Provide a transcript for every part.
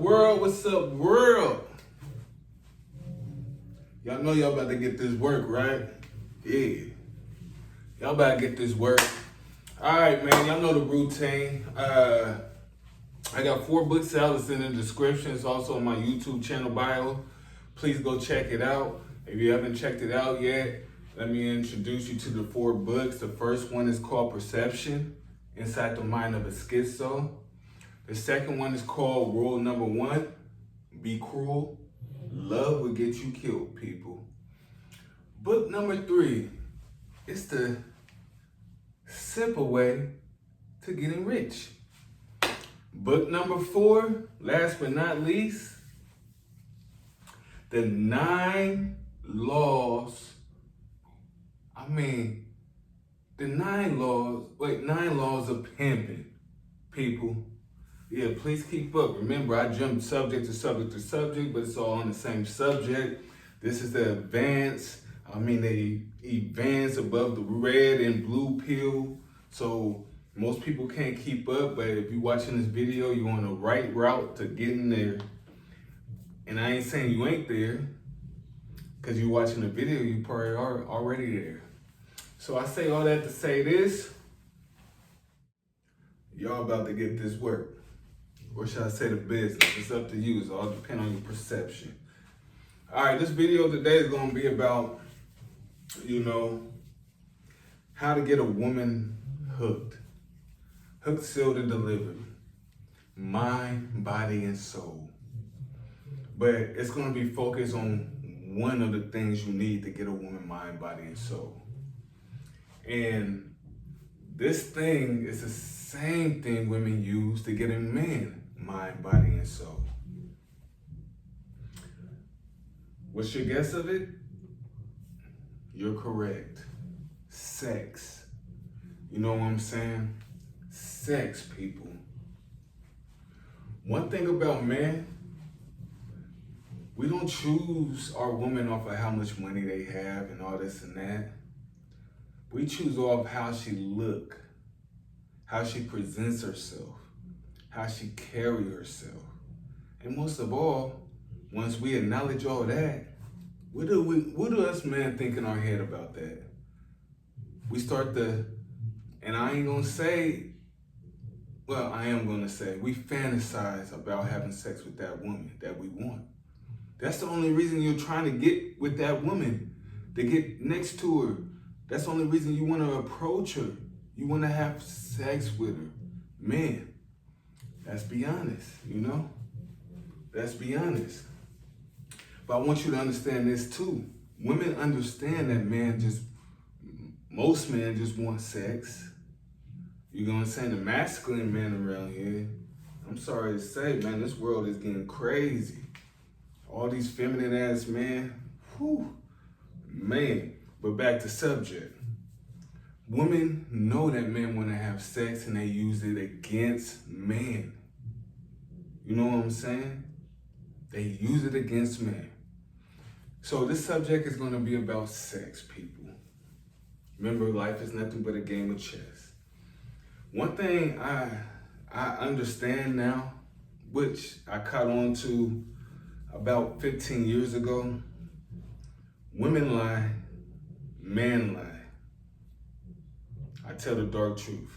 world? What's up, world? Y'all know y'all about to get this work, right? Yeah. Y'all about to get this work. All right, man. Y'all know the routine. I got 4 books out. It's in the description. It's also on my YouTube channel bio. Please go check it out. If you haven't checked it out yet, let me introduce you to the 4 books. The first one is called Perception, Inside the Mind of a Schizo. The second one is called Rule Number 1, Be Cruel. Love will get you killed, people. Book number 3, it's the simple way to getting rich. Book number 4, last but not least, the 9 laws. The 9 laws of pimping, people. Yeah, please keep up. Remember, I jumped subject to subject to subject, but it's all on the same subject. This is the advance above the red and blue pill. So most people can't keep up, but if you're watching this video, you're on the right route to getting there. And I ain't saying you ain't there, because you're watching the video, you probably are already there. So I say all that to say this. Y'all about to get this work. Or should I say the business? It's up to you. It's all depend on your perception. All right, this video today is going to be about, how to get a woman hooked. Hooked, sealed, and delivered. Mind, body, and soul. But it's going to be focused on one of the things you need to get a woman mind, body, and soul. And this thing is the same thing women use to get a man mind, body, and soul. What's your guess of it? You're correct. Sex. You know what I'm saying? Sex, people. One thing about men, we don't choose our woman off of how much money they have and all this and that. We choose off how she look, how she presents herself, how she carry herself. And most of all, once we acknowledge all that, what do us men think in our head about that? We start and I ain't gonna say, well, I am gonna say, we fantasize about having sex with that woman that we want. That's the only reason you're trying to get with that woman, to get next to her. That's the only reason you want to approach her. You want to have sex with her. Man, let's be honest, Let's be honest. But I want you to understand this too. Women understand that most men just want sex. You know what I'm saying? The masculine men around here, I'm sorry to say, man, this world is getting crazy. All these feminine ass men, man. But back to subject. Women know that men want to have sex and they use it against men. You know what I'm saying? They use it against men. So this subject is going to be about sex, people. Remember, life is nothing but a game of chess. One thing I understand now, which I caught on to about 15 years ago, women lie, men lie. I tell the dark truth.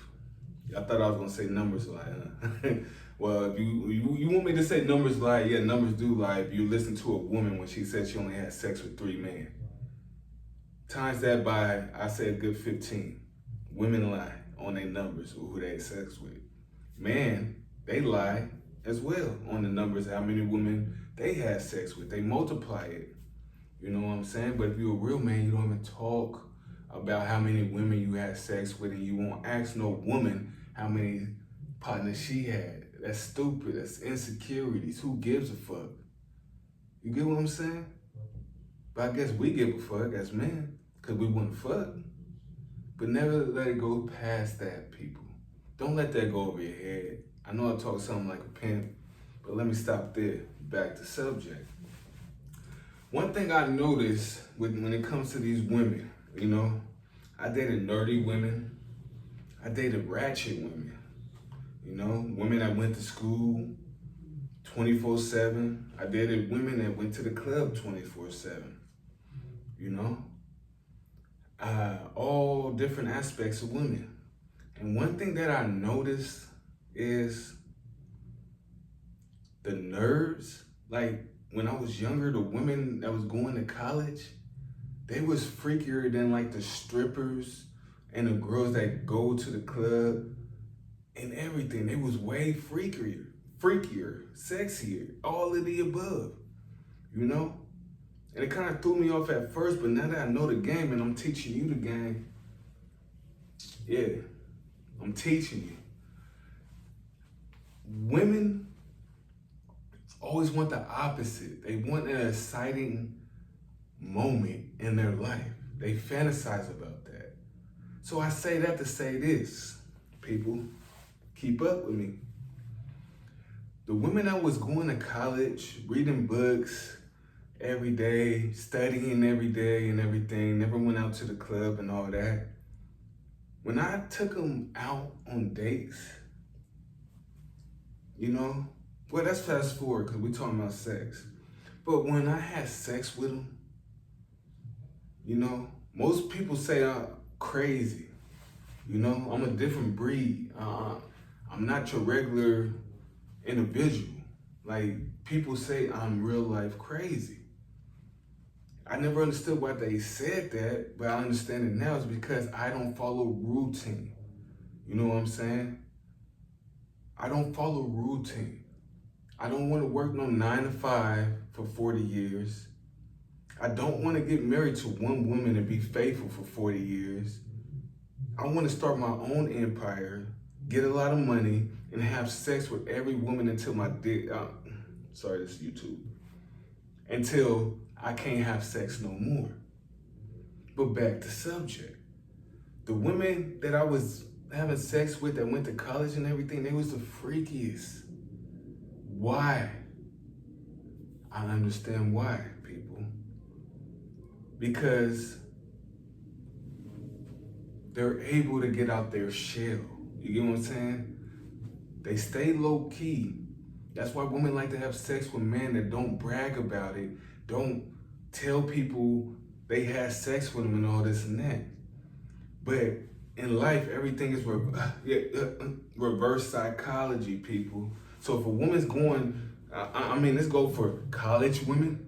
I thought I was gonna say numbers lie, huh? Well, if you want me to say numbers lie, yeah, numbers do lie. If you listen to a woman when she said she only had sex with 3 men. Times that by, I say a good 15. Women lie on their numbers or who they had sex with. Men, they lie as well on the numbers, how many women they had sex with. They multiply it. You know what I'm saying? But if you're a real man, you don't even talk about how many women you had sex with, and you won't ask no woman how many partners she had. That's stupid. That's insecurities. Who gives a fuck? You get what I'm saying? But I guess we give a fuck as men, because we want to fuck. But never let it go past that, people. Don't let that go over your head. I know I talk something like a pimp, but let me stop there. Back to subject. One thing I noticed when it comes to these women, I dated nerdy women. I dated ratchet women. Women that went to school 24/7. I dated women that went to the club 24/7. You know, all different aspects of women. And one thing that I noticed is the nerves. Like when I was younger, the women that was going to college, they was freakier than like the strippers and the girls that go to the club and everything. They was way freakier, sexier, all of the above, you know? And it kind of threw me off at first, but now that I know the game and I'm teaching you the game, yeah, I'm teaching you. Women always want the opposite. They want an exciting moment in their life. They fantasize about that. So I say that to say this, people, keep up with me. The women that was going to college, reading books every day, studying every day and everything, never went out to the club and all that. When I took them out on dates, you know, well, let's fast forward because we're talking about sex. But when I had sex with them, you know, most people say I'm crazy. You know, I'm a different breed. I'm not your regular individual. Like, people say I'm real life crazy. I never understood why they said that, but I understand it now. It's because I don't follow routine. You know what I'm saying? I don't follow routine. I don't want to work no 9 to 5 for 40 years. I don't want to get married to one woman and be faithful for 40 years. I want to start my own empire, get a lot of money, and have sex with every woman until my dick, sorry, this is YouTube, until I can't have sex no more. But back to subject. The women that I was having sex with that went to college and everything, they was the freakiest. Why? I understand why, people. Because they're able to get out their shell. You get what I'm saying? They stay low key. That's why women like to have sex with men that don't brag about it, don't tell people they had sex with them and all this and that. But in life, everything is reverse psychology, people. So if a woman's going, let's go for college women,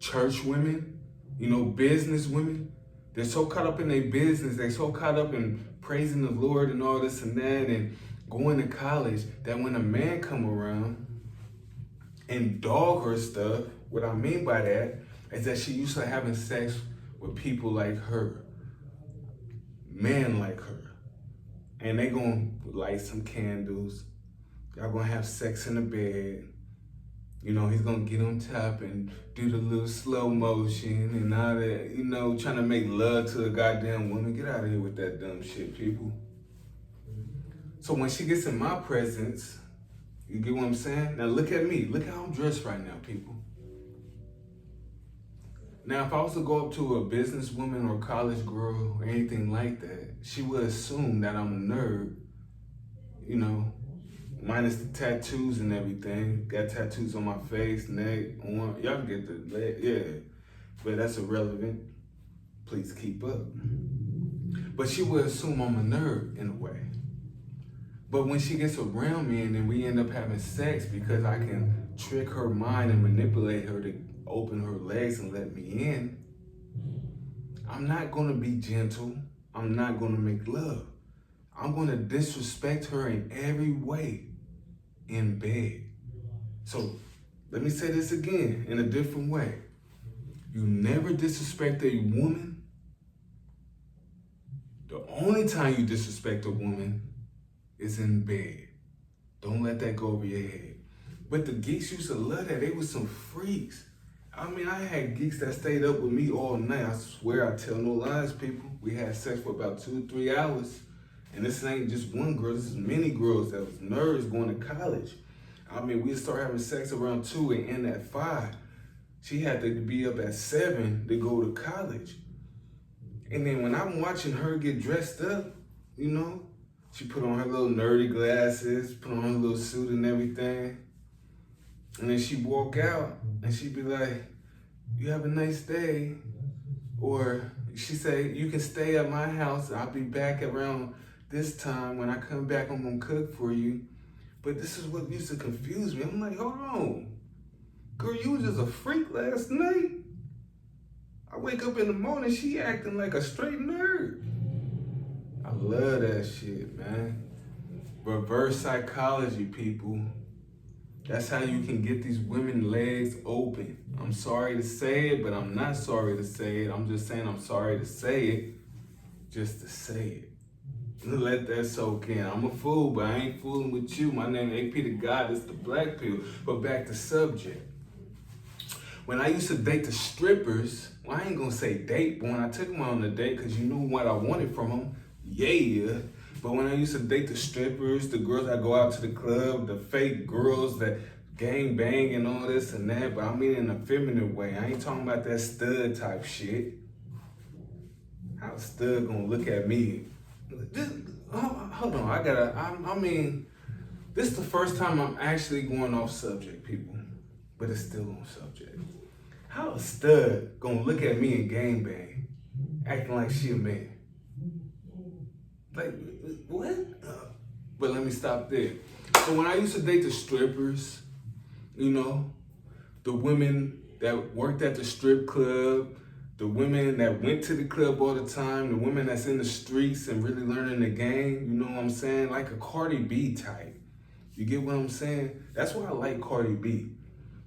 church women, you know, business women. They're so caught up in their business, they're so caught up in praising the Lord and all this and that and going to college that when a man come around and dog her stuff, what I mean by that is that she used to having sex with people like her, men like her. And they gonna light some candles, y'all gonna have sex in the bed. You know, he's gonna get on top and do the little slow motion and all that, you know, trying to make love to a goddamn woman. Get out of here with that dumb shit, people. So when she gets in my presence, you get what I'm saying? Now look at me, look how I'm dressed right now, people. Now, if I was to go up to a businesswoman or college girl or anything like that, she would assume that I'm a nerd, you know, minus the tattoos and everything. Got tattoos on my face, neck, arm. Y'all can get the leg, yeah. But that's irrelevant. Please keep up. But she would assume I'm a nerd in a way. But when she gets around me and then we end up having sex because I can trick her mind and manipulate her to open her legs and let me in, I'm not gonna be gentle. I'm not gonna make love. I'm gonna disrespect her in every way in bed. So let me say this again in a different way. You never disrespect a woman. The only time you disrespect a woman is in bed. Don't let that go over your head. But the geeks used to love that. They was some freaks. I mean, I had geeks that stayed up with me all night. I swear I tell no lies, people. We had sex for about 2 or 3 hours. And this ain't just one girl, this is many girls that was nerds going to college. I mean, we'd start having sex around 2 and end at 5. She had to be up at 7 to go to college. And then when I'm watching her get dressed up, you know, she put on her little nerdy glasses, put on her little suit and everything. And then she walk out and she be like, you have a nice day. Or she say, you can stay at my house. I'll be back around this time. When I come back, I'm gonna cook for you. But this is what used to confuse me. I'm like, hold on. Girl, you was just a freak last night. I wake up in the morning, she acting like a straight nerd. I love that shit, man. Reverse psychology, people. That's how you can get these women legs open. I'm sorry to say it, but I'm not sorry to say it. I'm just saying I'm sorry to say it, just to say it. Let that soak in. I'm a fool, but I ain't fooling with you. My name is ApTheGodd. It's the BlackPill. But back to subject. When I used to date the strippers, well, I ain't gonna say date, but when I took them on a date, because you knew what I wanted from them, yeah. But when I used to date the strippers, the girls that go out to the club, the fake girls that gang bang and all this and that, but I mean in a feminine way. I ain't talking about that stud type shit. How a stud gonna look at me? Hold on, I mean, this is the first time I'm actually going off subject, people, but it's still on subject. How a stud gonna look at me and gang bang, acting like she a man? Like, what? But let me stop there. So when I used to date the strippers, you know, the women that worked at the strip club, the women that went to the club all the time, the women that's in the streets and really learning the game, you know what I'm saying? Like a Cardi B type. You get what I'm saying? That's why I like Cardi B.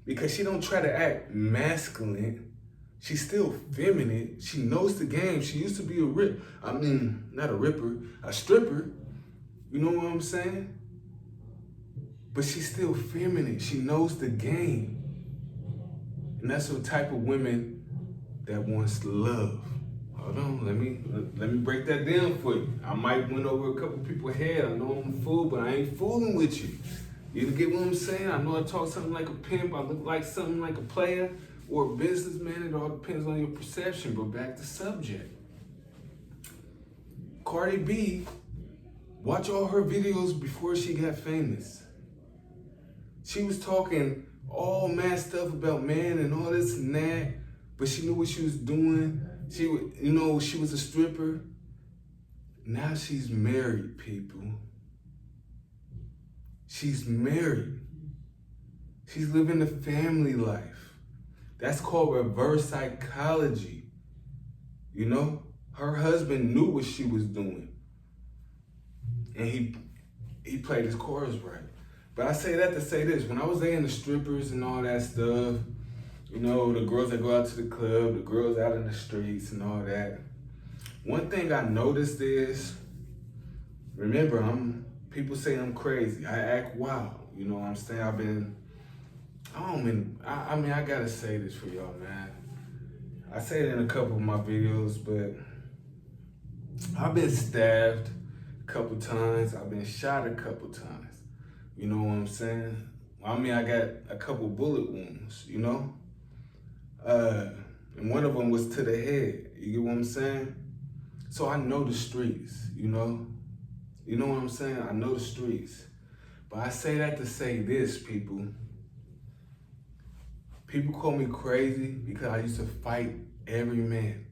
Because she don't try to act masculine. She's still feminine. She knows the game. She used to be not a ripper, a stripper. You know what I'm saying? But she's still feminine. She knows the game. And that's the type of women that wants love. Hold on, let me break that down for you. I might went over a couple people's head. I know I'm a fool, but I ain't fooling with you. You get what I'm saying? I know I talk something like a pimp. I look like something like a player or a businessman. It all depends on your perception. But back to subject. Cardi B, watch all her videos before she got famous. She was talking all mad stuff about men and all this and that, but she knew what she was doing. She was a stripper. Now she's married, people. She's married. She's living the family life. That's called reverse psychology. You know, her husband knew what she was doing. And he played his chorus right. But I say that to say this. When I was dating the strippers and all that stuff, you know, the girls that go out to the club, the girls out in the streets and all that, one thing I noticed is, remember, people say I'm crazy. I act wild. You know what I'm saying? I gotta say this for y'all, man. I say it in a couple of my videos, but I've been stabbed a couple times. I've been shot a couple times. You know what I'm saying? I got a couple bullet wounds, you know? And one of them was to the head. You get what I'm saying? So I know the streets, you know? You know what I'm saying? I know the streets. But I say that to say this, people. People call me crazy because I used to fight every man.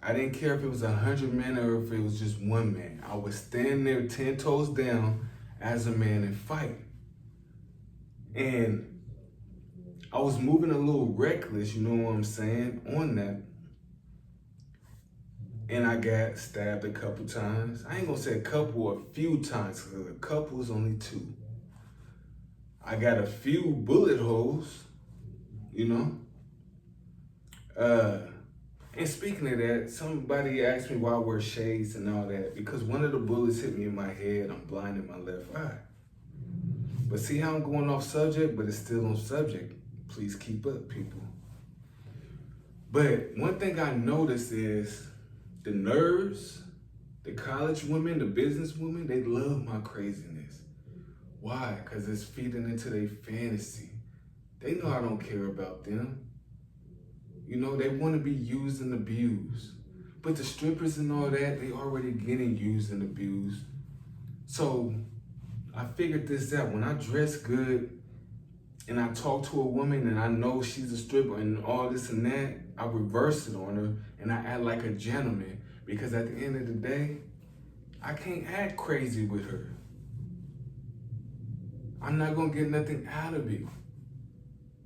I didn't care if it was 100 men or if it was just one man. I would stand there 10 toes down as a man and fight. And I was moving a little reckless, you know what I'm saying, on that. And I got stabbed a couple times. I ain't gonna say a couple, a few times, because a couple is only 2. I got a few bullet holes, you know. And speaking of that, somebody asked me why I wear shades and all that, because one of the bullets hit me in my head. I'm blind in my left eye. But see how I'm going off subject, but it's still on subject. Please keep up, people. But one thing I noticed is the nerds, the college women, the business women, they love my craziness. Why? Because it's feeding into their fantasy. They know I don't care about them. You know, they want to be used and abused. But the strippers and all that, they already getting used and abused. So I figured this out. When I dress good, and I talk to a woman and I know she's a stripper and all this and that, I reverse it on her and I act like a gentleman, because at the end of the day, I can't act crazy with her. I'm not gonna get nothing out of it.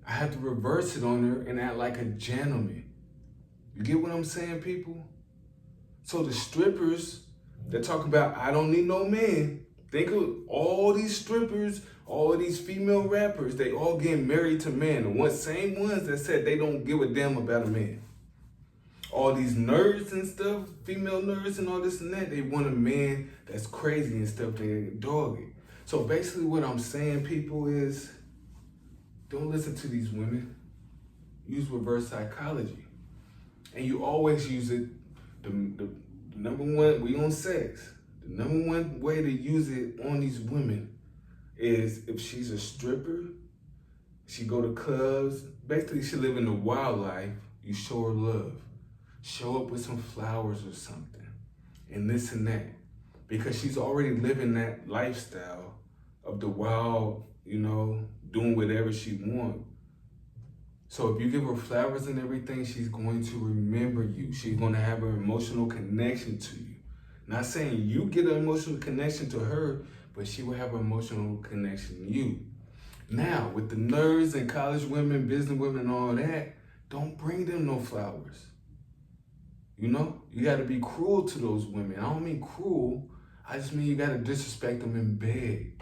I have to reverse it on her and act like a gentleman. You get what I'm saying, people? So the strippers that talk about, I don't need no man, think of all these strippers, all of these female rappers, they all getting married to men. The same ones that said they don't give a damn about a man. All these nerds and stuff, female nerds and all this and that, they want a man that's crazy and stuff, they dog it. So basically what I'm saying, people, is don't listen to these women. Use reverse psychology. And you always use it, the number one, we on sex. The number one way to use it on these women is if she's a stripper, she go to clubs, basically she live in the wild life, you show her love. Show up with some flowers or something, and this and that. Because she's already living that lifestyle of the wild, doing whatever she wants. So if you give her flowers and everything, she's going to remember you. She's going to have an emotional connection to you. Not saying you get an emotional connection to her, but she will have an emotional connection to you. Now, with the nerds and college women, business women and all that, don't bring them no flowers. You got to be cruel to those women. I don't mean cruel. I just mean you got to disrespect them in bed.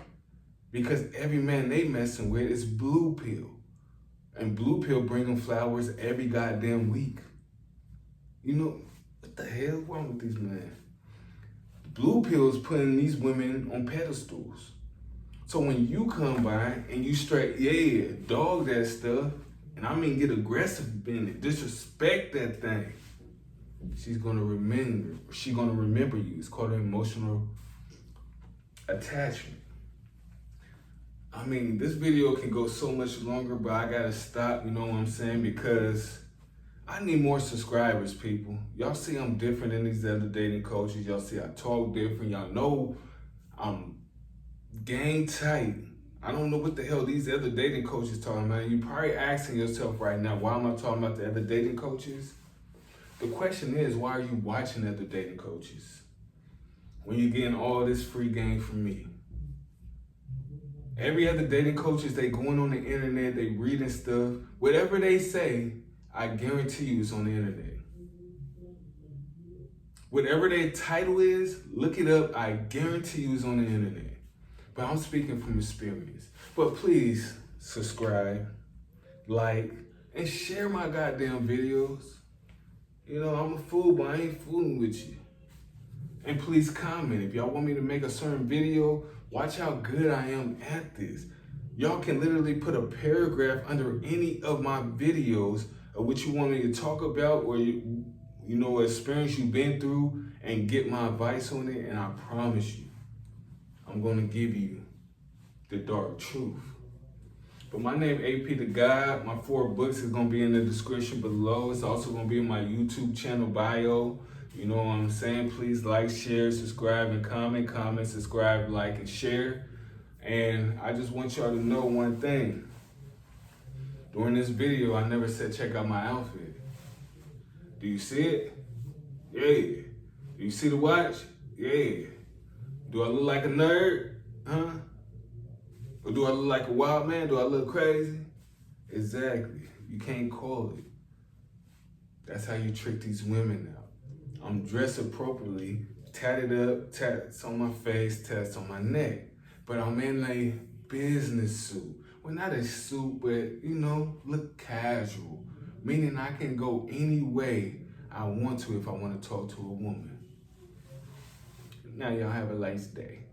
Because every man they messing with is BlackPill. And BlackPill bring them flowers every goddamn week. What the hell wrong with these men? BlackPill is putting these women on pedestals. So when you come by and you straight, dog that stuff, and I mean get aggressive in it, disrespect that thing, she's gonna remember you. It's called an emotional attachment. I mean, this video can go so much longer, but I gotta stop, you know what I'm saying? Because I need more subscribers, people. Y'all see I'm different than these other dating coaches. Y'all see I talk different. Y'all know I'm gang tight. I don't know what the hell these other dating coaches talking about. You probably asking yourself right now, why am I talking about the other dating coaches? The question is, why are you watching other dating coaches when you're getting all this free game from me? Every other dating coaches, they going on the internet, they reading stuff. Whatever they say, I guarantee you it's on the internet. Whatever their title is, look it up. I guarantee you it's on the internet. But I'm speaking from experience. But please subscribe, like, and share my goddamn videos. I'm a fool, but I ain't fooling with you. And please comment. If y'all want me to make a certain video, watch how good I am at this. Y'all can literally put a paragraph under any of my videos of what you want me to talk about, or experience you've been through, and get my advice on it, and I promise you, I'm gonna give you the dark truth. But my name ApTheGodd. My 4 books is gonna be in the description below. It's also gonna be in my YouTube channel bio. You know what I'm saying? Please like, share, subscribe, and comment. Comment, subscribe, like, and share. And I just want y'all to know one thing. During this video, I never said check out my outfit. Do you see it? Yeah. Do you see the watch? Yeah. Do I look like a nerd? Huh? Or do I look like a wild man? Do I look crazy? Exactly. You can't call it. That's how you trick these women out. I'm dressed appropriately, tatted up, tats on my face, tats on my neck. But I'm in a business suit. Well, not a suit, but, look casual. Meaning I can go any way I want to if I want to talk to a woman. Now y'all have a nice day.